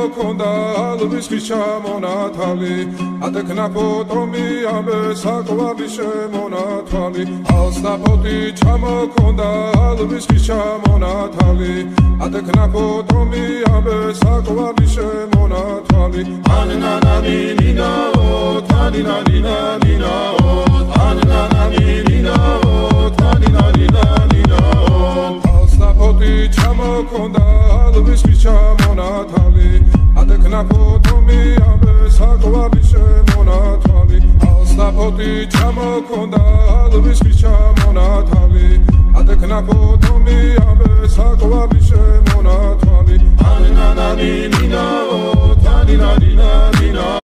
ჩამოქონდა ალვის ხის ჩამონათალი ატექნა ფოტომი ამე საკვარი შემონათვალი ალსნაფოთი ჩამოქონდა ალვის ხის ჩამონათალი ატექნა ფოტომი ამე საკვარი შემონათვალი ანანანინინაო თანინანინანინაო ანანანინინაო თანინანინანინაო ალსნაფოთი ჩამოქონდა ალვის ხის ჩამონათალი ატექნა ფოტომი ამე საკვარი შემონათვალი ალსნაფოთი ჩამოქონდა ალვის ხის ჩამონათალი ატექნა ფოტომი ამე საკვარი შემონათვალი ანანანინინაო თანინანინანინაო